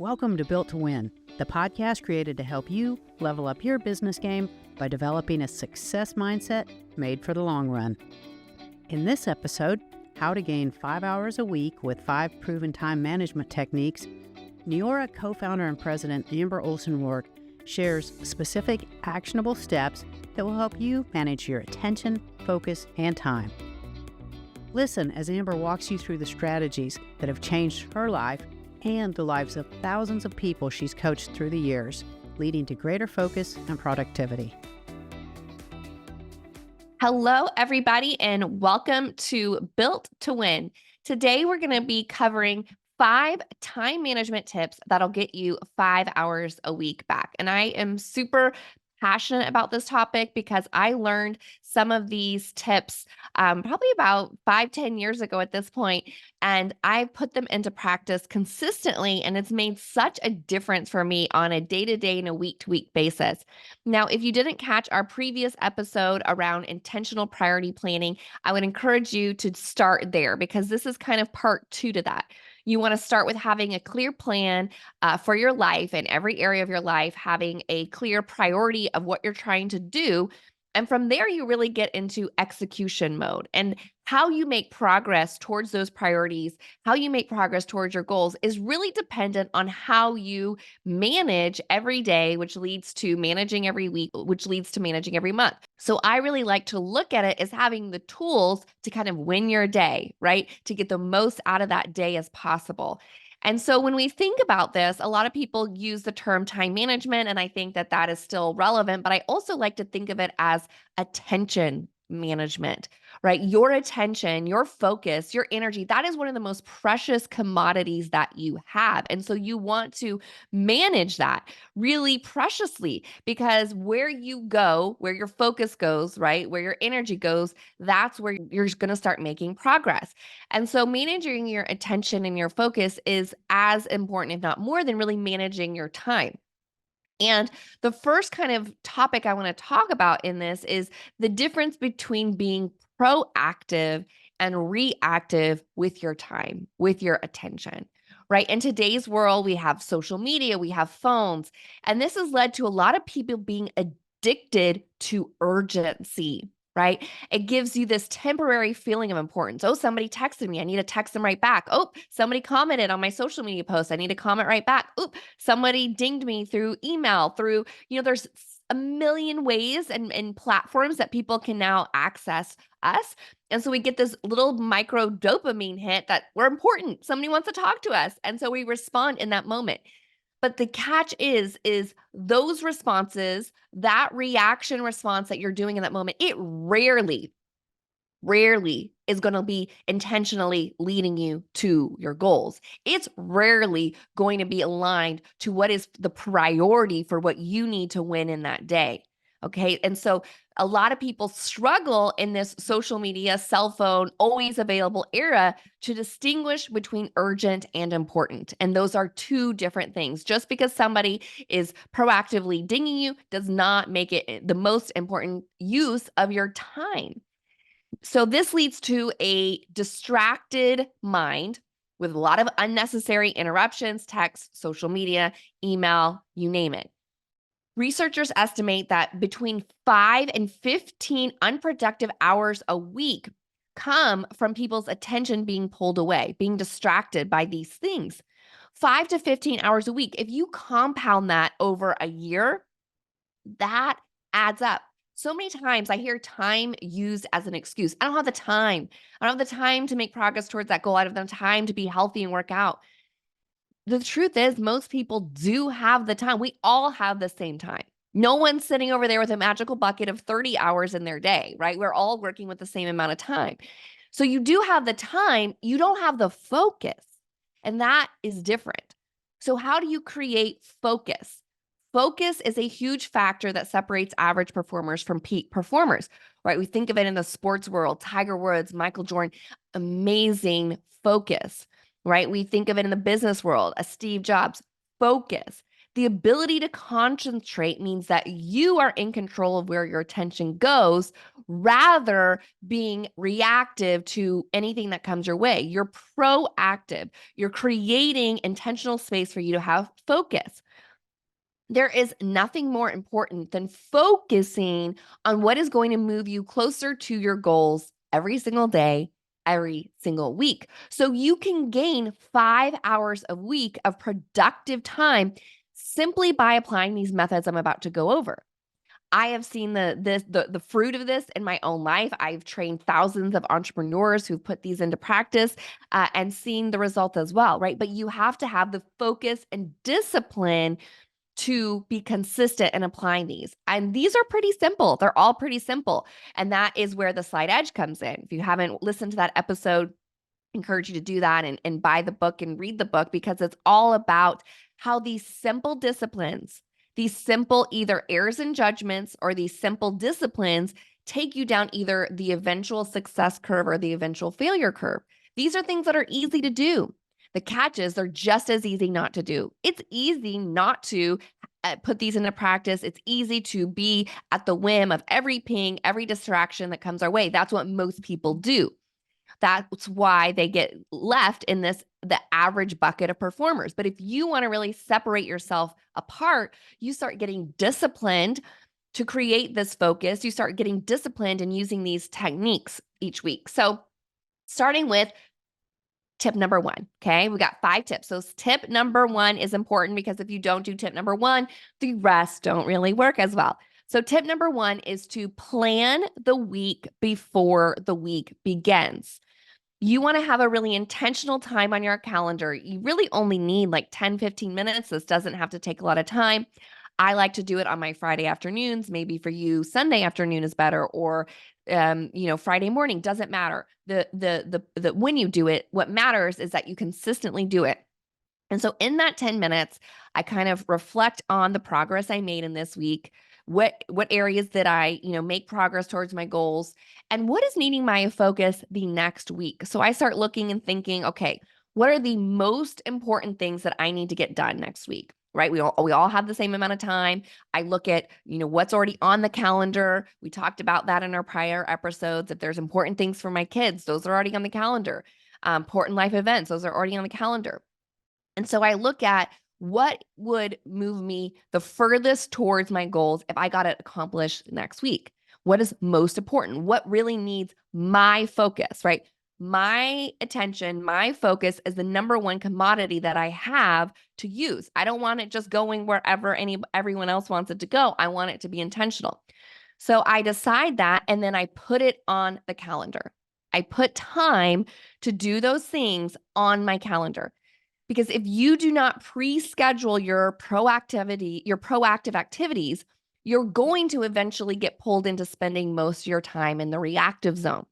Welcome to Built to Win, the podcast created to help you level up your business game by developing a success mindset made for the long run. In this episode, how to gain 5 hours a week with 5 proven time management techniques, Neora co-founder and president Amber Olson Rourke shares specific actionable steps that will help you manage your attention, focus, and time. Listen as Amber walks you through the strategies that have changed her life and the lives of thousands of people she's coached through the years, leading to greater focus and productivity. Hello, everybody, and welcome to Built to Win. Today, we're going to be covering 5 time management tips that'll get you 5 hours a week back. And I am super passionate about this topic because I learned some of these tips probably about 5-10 years ago at this point, and I've put them into practice consistently, and it's made such a difference for me on a day-to-day and a week-to-week basis. Now, if you didn't catch our previous episode around intentional priority planning, I would encourage you to start there because this is kind of part 2 to that. You want to start with having a clear plan for your life and every area of your life, having a clear priority of what you're trying to do. And from there, you really get into execution mode. And how you make progress towards those priorities, how you make progress towards your goals is really dependent on how you manage every day, which leads to managing every week, which leads to managing every month. So I really like to look at it as having the tools to kind of win your day, right? To get the most out of that day as possible. And so when we think about this, a lot of people use the term time management, and I think that that is still relevant, but I also like to think of it as attention management, right? Your attention, your focus, your energy, that is one of the most precious commodities that you have. And so you want to manage that really preciously because where you go, where your focus goes, right? Where your energy goes, that's where you're going to start making progress. And so managing your attention and your focus is as important, if not more, than really managing your time. And the first kind of topic I want to talk about in this is the difference between being proactive and reactive with your time, with your attention, right? In today's world, we have social media, we have phones, and this has led to a lot of people being addicted to urgency. Right? It gives you this temporary feeling of importance. Oh, somebody texted me. I need to text them right back. Oh, somebody commented on my social media post. I need to comment right back. Oh, somebody dinged me through email, there's a million ways and platforms that people can now access us. And so we get this little micro dopamine hit that we're important. Somebody wants to talk to us. And so we respond in that moment. But the catch is those responses, that reaction response that you're doing in that moment, it rarely is going to be intentionally leading you to your goals. It's rarely going to be aligned to what is the priority for what you need to win in that day. Okay. And so a lot of people struggle in this social media, cell phone, always available era to distinguish between urgent and important. And those are 2 different things. Just because somebody is proactively dinging you does not make it the most important use of your time. So this leads to a distracted mind with a lot of unnecessary interruptions, text, social media, email, you name it. Researchers estimate that between 5 and 15 unproductive hours a week come from people's attention being pulled away, being distracted by these things. 5 to 15 hours a week. If you compound that over a year, that adds up. So many times I hear time used as an excuse. I don't have the time. I don't have the time to make progress towards that goal. I don't have the time to be healthy and work out. The truth is, most people do have the time. We all have the same time. No one's sitting over there with a magical bucket of 30 hours in their day, right? We're all working with the same amount of time. So you do have the time, you don't have the focus, and that is different. So how do you create focus? Focus is a huge factor that separates average performers from peak performers, right? We think of it in the sports world, Tiger Woods, Michael Jordan, amazing focus. Right? We think of it in the business world, a Steve Jobs, focus. The ability to concentrate means that you are in control of where your attention goes rather being reactive to anything that comes your way. You're proactive. You're creating intentional space for you to have focus. There is nothing more important than focusing on what is going to move you closer to your goals every single day, every single week. So you can gain 5 hours a week of productive time simply by applying these methods I'm about to go over. I have seen the fruit of this in my own life. I've trained thousands of entrepreneurs who've put these into practice and seen the result as well, right? But you have to have the focus and discipline to be consistent in applying these. And these are pretty simple. They're all pretty simple. And that is where the slight edge comes in. If you haven't listened to that episode, I encourage you to do that and buy the book and read the book, because it's all about how these simple disciplines, these simple either errors and judgments or these simple disciplines take you down either the eventual success curve or the eventual failure curve. These are things that are easy to do. The catch is they're just as easy not to do. It's easy not to put these into practice. It's easy to be at the whim of every ping, every distraction that comes our way. That's what most people do. That's why they get left in the average bucket of performers. But if you want to really separate yourself apart, you start getting disciplined to create this focus. You start getting disciplined and using these techniques each week. So starting with tip number 1, okay? We got 5 tips. So tip number 1 is important, because if you don't do tip number 1, the rest don't really work as well. So tip number 1 is to plan the week before the week begins. You want to have a really intentional time on your calendar. You really only need like 10, 15 minutes. This doesn't have to take a lot of time. I like to do it on my Friday afternoons. Maybe for you, Sunday afternoon is better, or Friday morning. Doesn't matter. The when you do it, what matters is that you consistently do it. And so in that 10 minutes, I kind of reflect on the progress I made in this week. What areas did I, make progress towards my goals, and what is needing my focus the next week? So I start looking and thinking, okay, what are the most important things that I need to get done next week? Right? We all have the same amount of time. I look at, what's already on the calendar. We talked about that in our prior episodes. If there's important things for my kids, those are already on the calendar. Important life events, those are already on the calendar. And so I look at what would move me the furthest towards my goals if I got it accomplished next week. What is most important? What really needs my focus, right? My attention, my focus is the number one commodity that I have to use. I don't want it just going wherever everyone else wants it to go. I want it to be intentional. So I decide that, and then I put it on the calendar. I put time to do those things on my calendar. Because if you do not pre-schedule your proactive activities, you're going to eventually get pulled into spending most of your time in the reactive zone.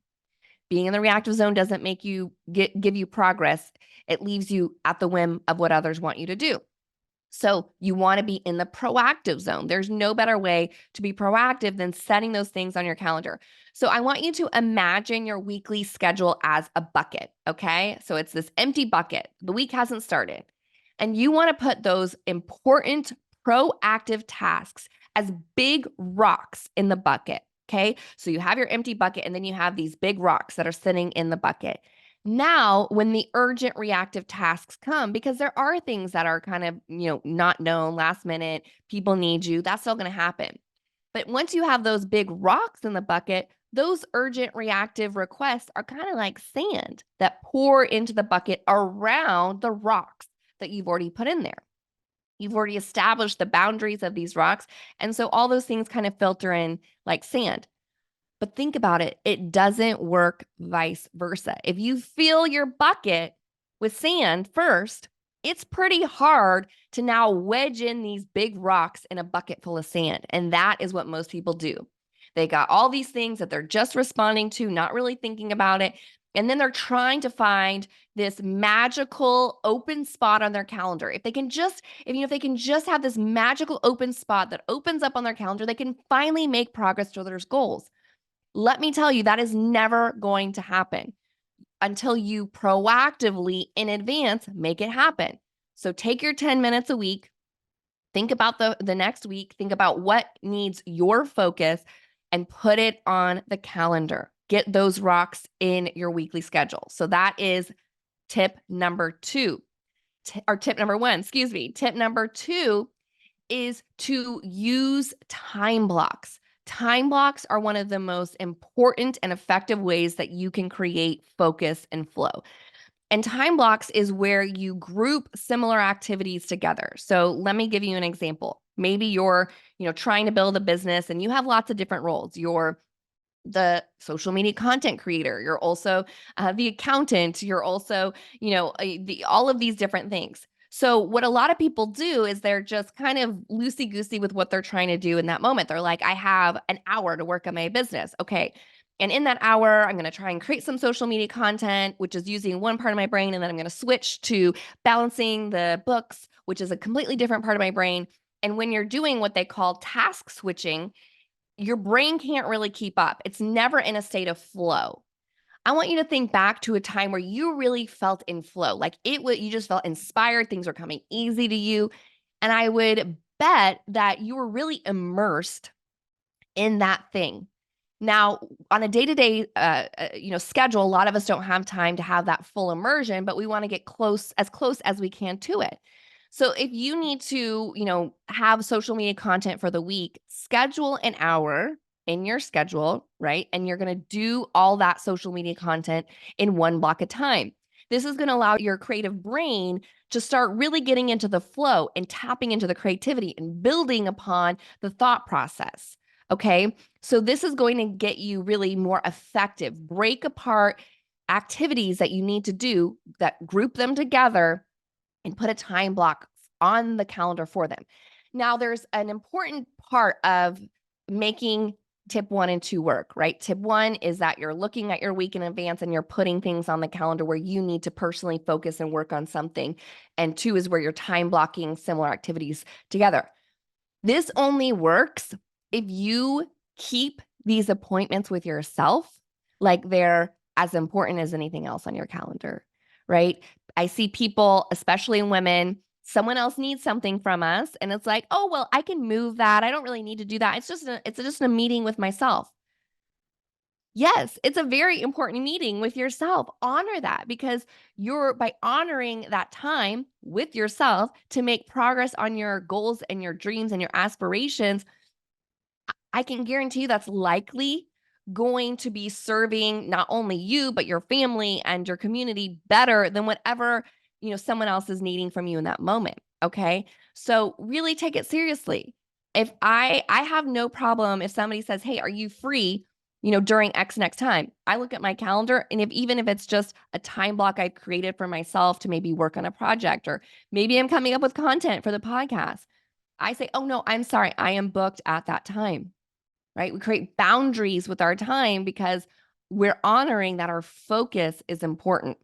Being in the reactive zone doesn't make you give you progress. It leaves you at the whim of what others want you to do. So you want to be in the proactive zone. There's no better way to be proactive than setting those things on your calendar. So I want you to imagine your weekly schedule as a bucket, okay? So it's this empty bucket. The week hasn't started. And you want to put those important proactive tasks as big rocks in the bucket, okay? So you have your empty bucket, and then you have these big rocks that are sitting in the bucket. Now, when the urgent reactive tasks come, because there are things that are kind of, not known, last minute, people need you, that's still going to happen. But once you have those big rocks in the bucket, those urgent reactive requests are kind of like sand that pour into the bucket around the rocks that you've already put in there. You've already established the boundaries of these rocks. And so all those things kind of filter in like sand. But think about it. It doesn't work vice versa. If you fill your bucket with sand first, it's pretty hard to now wedge in these big rocks in a bucket full of sand. And that is what most people do. They got all these things that they're just responding to, not really thinking about it. And then they're trying to find this magical open spot on their calendar. If they can just have this magical open spot that opens up on their calendar, they can finally make progress toward their goals. Let me tell you, that is never going to happen until you proactively in advance make it happen. So take your 10 minutes a week, Think about the next week. Think about what needs your focus and put it on the calendar. Get those rocks in your weekly schedule. So that is tip number 2. Or tip number 1, excuse me. Tip number 2 is to use time blocks. Time blocks are one of the most important and effective ways that you can create focus and flow. And time blocks is where you group similar activities together. So let me give you an example. Maybe you're, trying to build a business and you have lots of different roles. You're the social media content creator. You're also the accountant. You're also, all of these different things. So what a lot of people do is they're just kind of loosey-goosey with what they're trying to do in that moment. They're like, I have an hour to work on my business. Okay. And in that hour, I'm going to try and create some social media content, which is using one part of my brain. And then I'm going to switch to balancing the books, which is a completely different part of my brain. And when you're doing what they call task switching, your brain can't really keep up. It's never in a state of flow. I want you to think back to a time where you really felt in flow, like you just felt inspired, things were coming easy to you. And I would bet that you were really immersed in that thing. Now, on a day-to-day, schedule, a lot of us don't have time to have that full immersion, but we want to get close as we can to it. So if you need to, have social media content for the week, schedule an hour in your schedule, right? And you're going to do all that social media content in one block of time. This is going to allow your creative brain to start really getting into the flow and tapping into the creativity and building upon the thought process. Okay. So this is going to get you really more effective. Break apart activities that you need to do, that group them together and put a time block on the calendar for them. Now, there's an important part of making tip 1 and 2 work, right? Tip 1 is that you're looking at your week in advance and you're putting things on the calendar where you need to personally focus and work on something. And 2 is where you're time blocking similar activities together. This only works if you keep these appointments with yourself like they're as important as anything else on your calendar, right? I see people, especially women, someone else needs something from us and it's like, oh, well, I can move that. I don't really need to do that. It's just a meeting with myself. Yes, it's a very important meeting with yourself. Honor that because by honoring that time with yourself to make progress on your goals and your dreams and your aspirations, I can guarantee you that's likely going to be serving not only you, but your family and your community better than whatever, someone else is needing from you in that moment. Okay. So really take it seriously. If I have no problem if somebody says, hey, are you free, during X next time? I look at my calendar and even if it's just a time block I've created for myself to maybe work on a project, or maybe I'm coming up with content for the podcast, I say, oh no, I'm sorry. I am booked at that time. Right? We create boundaries with our time because we're honoring that our focus is important.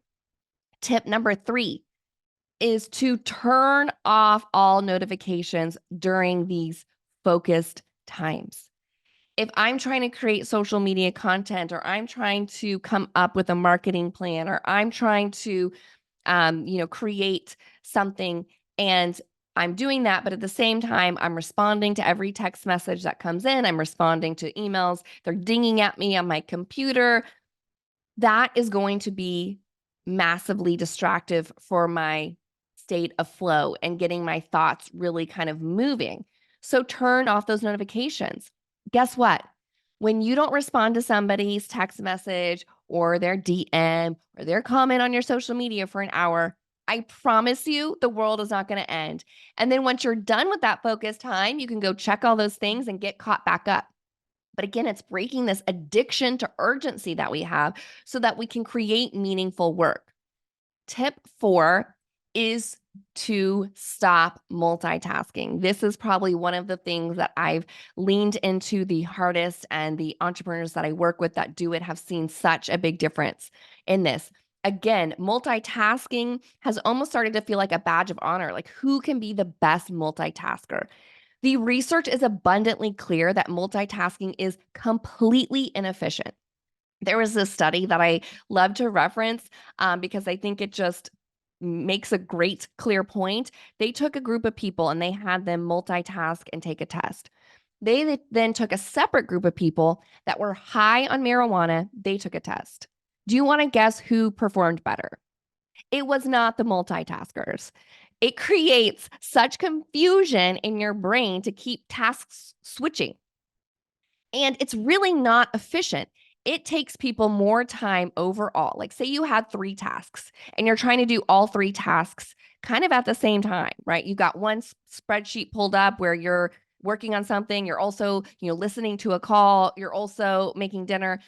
Tip number 3 is to turn off all notifications during these focused times. If I'm trying to create social media content, or I'm trying to come up with a marketing plan, or I'm trying to, create something, and I'm doing that, but at the same time, I'm responding to every text message that comes in. I'm responding to emails. They're dinging at me on my computer. That is going to be massively distractive for my state of flow and getting my thoughts really kind of moving. So turn off those notifications. Guess what? When you don't respond to somebody's text message or their DM or their comment on your social media for an hour, I promise you the world is not going to end. And then once you're done with that focus time, you can go check all those things and get caught back up. But again, it's breaking this addiction to urgency that we have so that we can create meaningful work. Tip 4 is to stop multitasking. This is probably one of the things that I've leaned into the hardest, and the entrepreneurs that I work with that do it have seen such a big difference in this. Again, multitasking has almost started to feel like a badge of honor. Like, who can be the best multitasker? The research is abundantly clear that multitasking is completely inefficient. There was this study that I love to reference because I think it just makes a great, clear point. They took a group of people and they had them multitask and take a test. They then took a separate group of people that were high on marijuana. They took a test. Do you want to guess who performed better? It was not the multitaskers. It creates such confusion in your brain to keep tasks switching. And it's really not efficient. It takes people more time overall. Like, say you had 3 tasks and you're trying to do all 3 tasks kind of at the same time, right? You got one spreadsheet pulled up where you're working on something, you're also, listening to a call, you're also making dinner.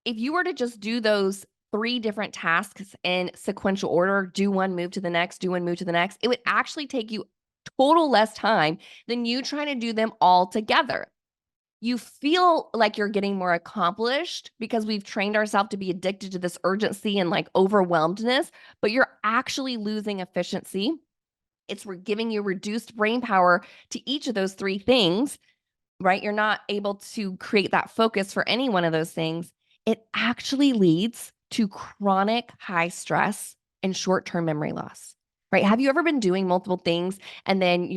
If you were to just do those 3 different tasks in sequential order, do one, move to the next, do one, move to the next, it would actually take you total less time than you trying to do them all together. You feel like you're getting more accomplished because we've trained ourselves to be addicted to this urgency and like overwhelmedness, but you're actually losing efficiency. We're giving you reduced brain power to each of those 3 things, right? You're not able to create that focus for any one of those things. It actually leads to chronic high stress and short-term memory loss, right? Have you ever been doing multiple things and then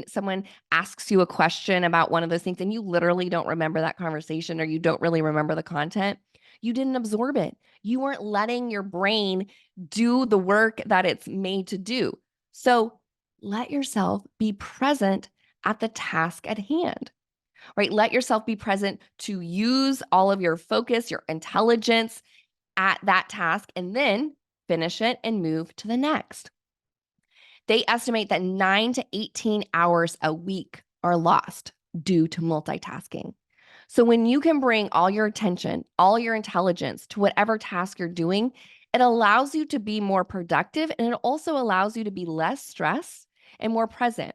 someone asks you a question about one of those things and you literally don't remember that conversation or you don't really remember the content? You didn't absorb it. You weren't letting your brain do the work that it's made to do. So let yourself be present at the task at hand, right? Let yourself be present to use all of your focus, your intelligence at that task, and then finish it and move to the next. They estimate that 9 to 18 hours a week are lost due to multitasking. So when you can bring all your attention, all your intelligence to whatever task you're doing, it allows you to be more productive and it also allows you to be less stressed and more present.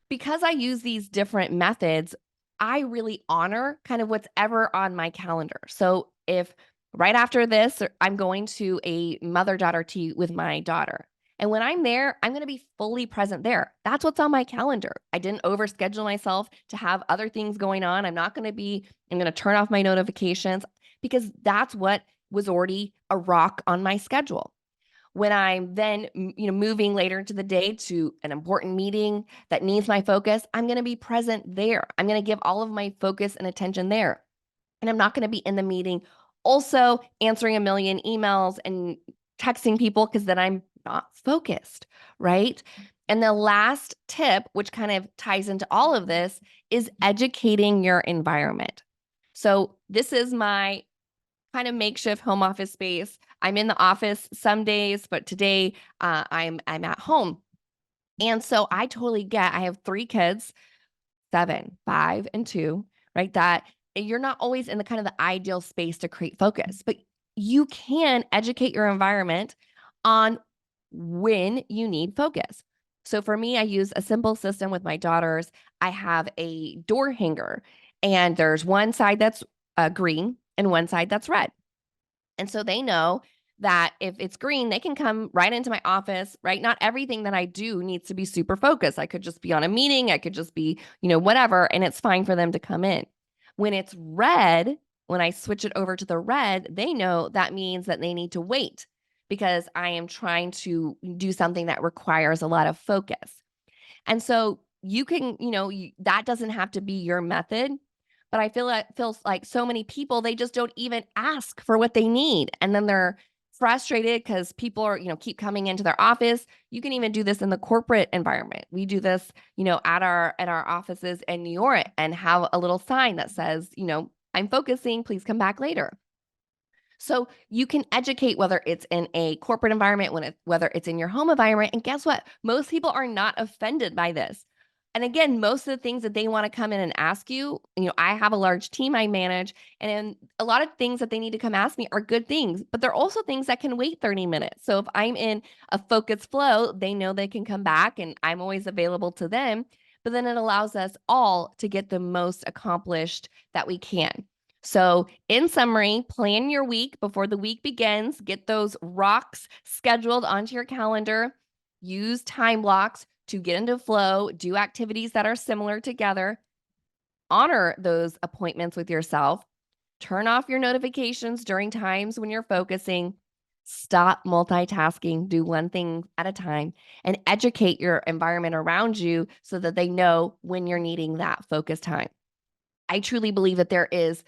Because I use these different methods, I really honor kind of what's ever on my calendar. So if right after this, I'm going to a mother-daughter tea with my daughter. And when I'm there, I'm going to be fully present there. That's what's on my calendar. I didn't overschedule myself to have other things going on. I'm going to turn off my notifications because that's what was already a rock on my schedule. When I'm then, moving later into the day to an important meeting that needs my focus, I'm going to be present there. I'm going to give all of my focus and attention there. And I'm not going to be in the meeting also answering a million emails and texting people because then I'm not focused, right? And the last tip, which kind of ties into all of this, is educating your environment. So this is my kind of makeshift home office space. I'm in the office some days, but today I'm at home. And so I totally get, I have 3 kids, 7, 5, and 2, right? That you're not always in the kind of the ideal space to create focus, but you can educate your environment on when you need focus. So for me, I use a simple system with my daughters. I have a door hanger and there's one side that's green and one side that's red. And so they know that if it's green, they can come right into my office, right? Not everything that I do needs to be super focused. I could just be on a meeting. I could just be, whatever. And it's fine for them to come in. When it's red, when I switch it over to the red, they know that means that they need to wait because I am trying to do something that requires a lot of focus. And so you can, that doesn't have to be your method, but I feel like feels like so many people, they just don't even ask for what they need. And then they're frustrated because people are, keep coming into their office. You can even do this in the corporate environment. We do this, at our offices in Neora and have a little sign that says, I'm focusing, please come back later. So you can educate whether it's in a corporate environment, whether it's in your home environment. And guess what? Most people are not offended by this. And again, most of the things that they want to come in and ask you, I have a large team I manage, and a lot of things that they need to come ask me are good things, but they're also things that can wait 30 minutes. So if I'm in a focused flow, they know they can come back and I'm always available to them. But then it allows us all to get the most accomplished that we can. So, in summary, plan your week before the week begins. Get those rocks scheduled onto your calendar. Use time blocks to get into flow. Do activities that are similar together. Honor those appointments with yourself. Turn off your notifications during times when you're focusing. Stop multitasking, do one thing at a time, and educate your environment around you so that they know when you're needing that focus time. I truly believe that there is,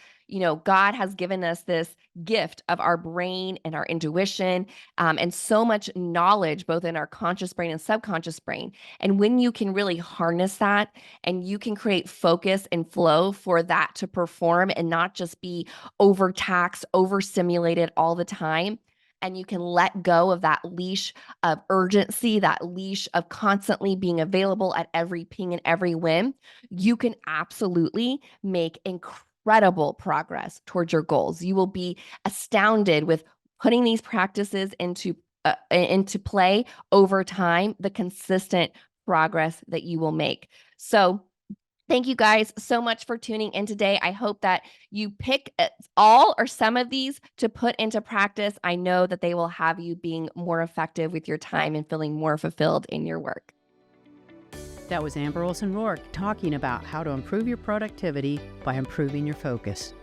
God has given us this gift of our brain and our intuition, and so much knowledge, both in our conscious brain and subconscious brain. And when you can really harness that and you can create focus and flow for that to perform and not just be overtaxed, overstimulated all the time, and you can let go of that leash of urgency, that leash of constantly being available at every ping and every whim, you can absolutely make incredible progress towards your goals. You will be astounded with putting these practices into play over time, the consistent progress that you will make. So thank you guys so much for tuning in today. I hope that you pick all or some of these to put into practice. I know that they will have you being more effective with your time and feeling more fulfilled in your work. That was Amber Olson Rourke talking about how to improve your productivity by improving your focus.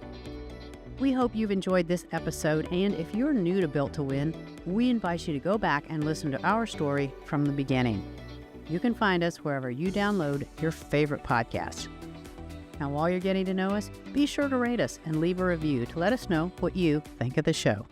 We hope you've enjoyed this episode, and if you're new to Built to Win, we invite you to go back and listen to our story from the beginning. You can find us wherever you download your favorite podcasts. Now, while you're getting to know us, be sure to rate us and leave a review to let us know what you think of the show.